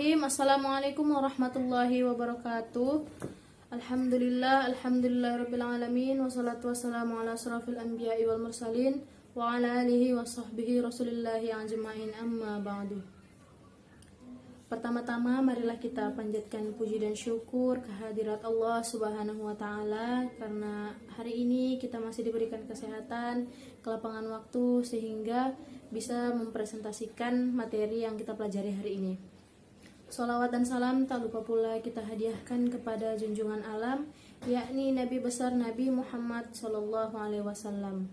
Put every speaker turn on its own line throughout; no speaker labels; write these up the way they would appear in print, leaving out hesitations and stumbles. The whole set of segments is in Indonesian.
Bismillahirrahmanirrahim. Assalamualaikum warahmatullahi wabarakatuh. Alhamdulillahirabbil alamin wassalatu wassalamu ala asrofil anbiya'i wal mursalin wa ala alihi wa sahbihi rasulillahi ajma'in, amma ba'du. Pertama-tama marilah kita panjatkan puji dan syukur kehadirat Allah Subhanahu wa taala karena hari ini kita masih diberikan kesehatan, kelapangan waktu sehingga bisa mempresentasikan materi yang kita pelajari hari ini. Sholawat dan salam tak lupa pula kita hadiahkan kepada junjungan alam, yakni Nabi besar Nabi Muhammad SAW.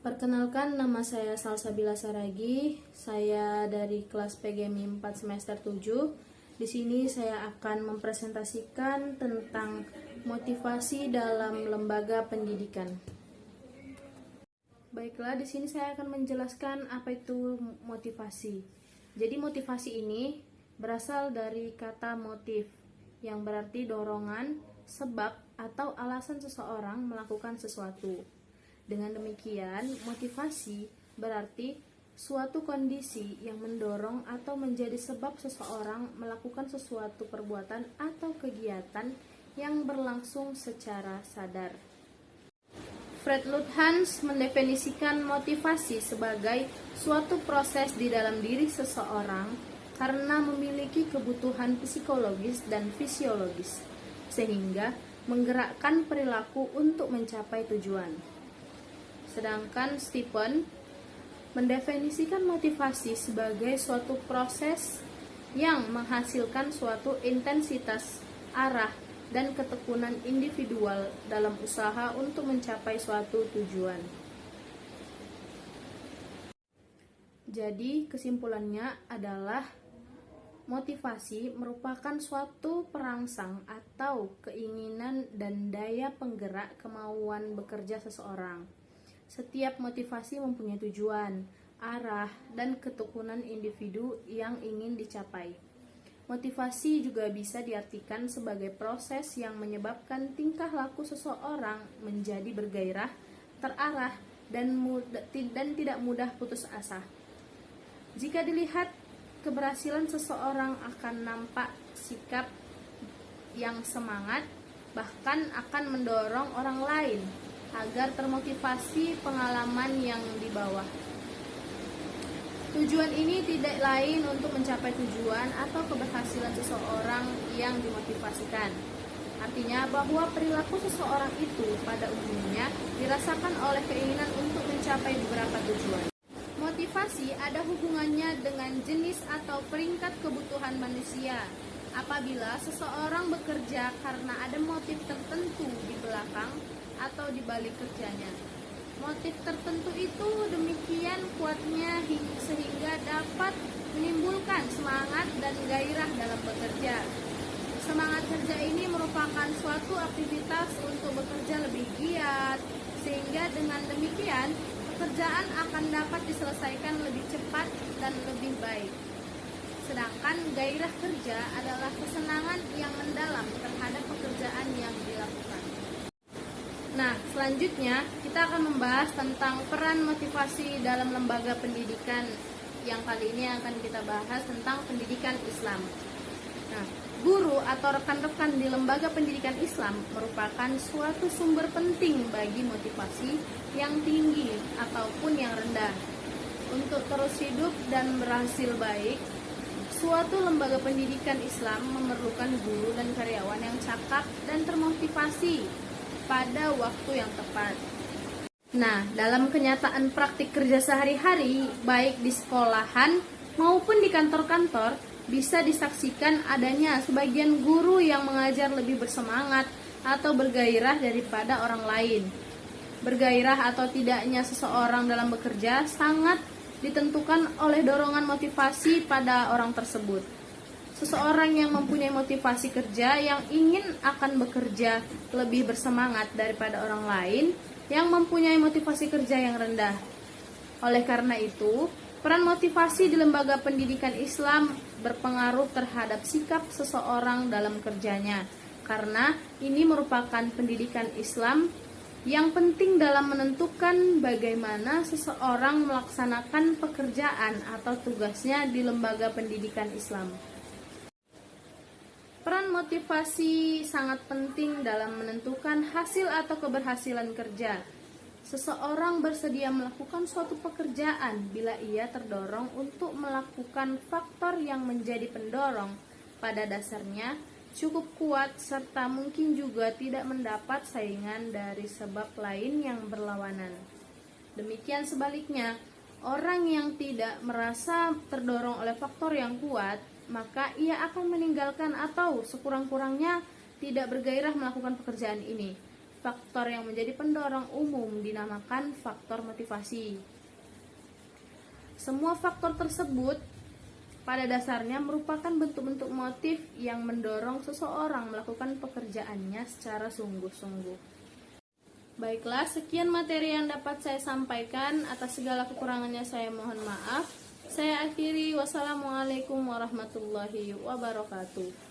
Perkenalkan, nama saya Salsabila Saragi. Saya dari kelas PGMI 4 semester 7. Di sini saya akan mempresentasikan tentang motivasi dalam lembaga pendidikan. Baiklah, di sini saya akan menjelaskan apa itu motivasi. Jadi motivasi ini berasal dari kata motif yang berarti dorongan, sebab, atau alasan seseorang melakukan sesuatu. Dengan demikian, motivasi berarti suatu kondisi yang mendorong atau menjadi sebab seseorang melakukan sesuatu perbuatan atau kegiatan yang berlangsung secara sadar. Fred Luthans mendefinisikan motivasi sebagai suatu proses di dalam diri seseorang karena memiliki kebutuhan psikologis dan fisiologis, sehingga menggerakkan perilaku untuk mencapai tujuan. Sedangkan Stephen mendefinisikan motivasi sebagai suatu proses yang menghasilkan suatu intensitas, arah, dan ketekunan individual dalam usaha untuk mencapai suatu tujuan. Jadi kesimpulannya adalah motivasi merupakan suatu perangsang atau keinginan dan daya penggerak kemauan bekerja seseorang. Setiap motivasi mempunyai tujuan, arah, dan ketekunan individu yang ingin dicapai. Motivasi juga bisa diartikan sebagai proses yang menyebabkan tingkah laku seseorang menjadi bergairah, terarah, dan tidak mudah putus asa. Jika dilihat, keberhasilan seseorang akan nampak sikap yang semangat, bahkan akan mendorong orang lain agar termotivasi pengalaman yang dibawa. Tujuan ini tidak lain untuk mencapai tujuan atau keberhasilan seseorang yang dimotivasikan. Artinya bahwa perilaku seseorang itu pada umumnya dirasakan oleh keinginan untuk mencapai beberapa tujuan. Motivasi ada hubungannya dengan jenis atau peringkat kebutuhan manusia. Apabila seseorang bekerja karena ada motif tertentu di belakang atau di balik kerjanya. Motif tertentu itu demikian kuatnya sehingga dapat menimbulkan semangat dan gairah dalam bekerja. Semangat kerja ini merupakan suatu aktivitas untuk bekerja lebih giat, sehingga dengan demikian pekerjaan akan dapat diselesaikan lebih cepat dan lebih baik. Sedangkan gairah kerja adalah kesenangan yang mendalam terhadap pekerjaan yang dilakukan. Nah, selanjutnya kita akan membahas tentang peran motivasi dalam lembaga pendidikan. Yang kali ini akan kita bahas tentang pendidikan Islam. Nah, guru atau rekan-rekan di lembaga pendidikan Islam merupakan suatu sumber penting bagi motivasi yang tinggi ataupun yang rendah. Untuk terus hidup dan berhasil baik, suatu lembaga pendidikan Islam memerlukan guru dan karyawan yang cakap dan termotivasi pada waktu yang tepat. Nah, dalam kenyataan praktik kerja sehari-hari, baik di sekolahan maupun di kantor-kantor, bisa disaksikan adanya sebagian guru yang mengajar lebih bersemangat atau bergairah daripada orang lain. Bergairah atau tidaknya seseorang dalam bekerja sangat ditentukan oleh dorongan motivasi pada orang tersebut. Seseorang yang mempunyai motivasi kerja yang ingin akan bekerja lebih bersemangat daripada orang lain yang mempunyai motivasi kerja yang rendah. Oleh karena itu, peran motivasi di lembaga pendidikan Islam berpengaruh terhadap sikap seseorang dalam kerjanya, karena ini merupakan pendidikan Islam Yang penting dalam menentukan bagaimana seseorang melaksanakan pekerjaan atau tugasnya di lembaga pendidikan Islam. Peran motivasi sangat penting dalam menentukan hasil atau keberhasilan kerja. Seseorang bersedia melakukan suatu pekerjaan bila ia terdorong untuk melakukan faktor yang menjadi pendorong. Pada dasarnya, cukup kuat serta mungkin juga tidak mendapat saingan dari sebab lain yang berlawanan. Demikian sebaliknya, orang yang tidak merasa terdorong oleh faktor yang kuat, maka ia akan meninggalkan atau sekurang-kurangnya tidak bergairah melakukan pekerjaan ini. Faktor yang menjadi pendorong umum dinamakan faktor motivasi. Semua faktor tersebut pada dasarnya merupakan bentuk-bentuk motif yang mendorong seseorang melakukan pekerjaannya secara sungguh-sungguh. Baiklah, sekian materi yang dapat saya sampaikan. Atas segala kekurangannya saya mohon maaf. Saya akhiri, wassalamualaikum warahmatullahi wabarakatuh.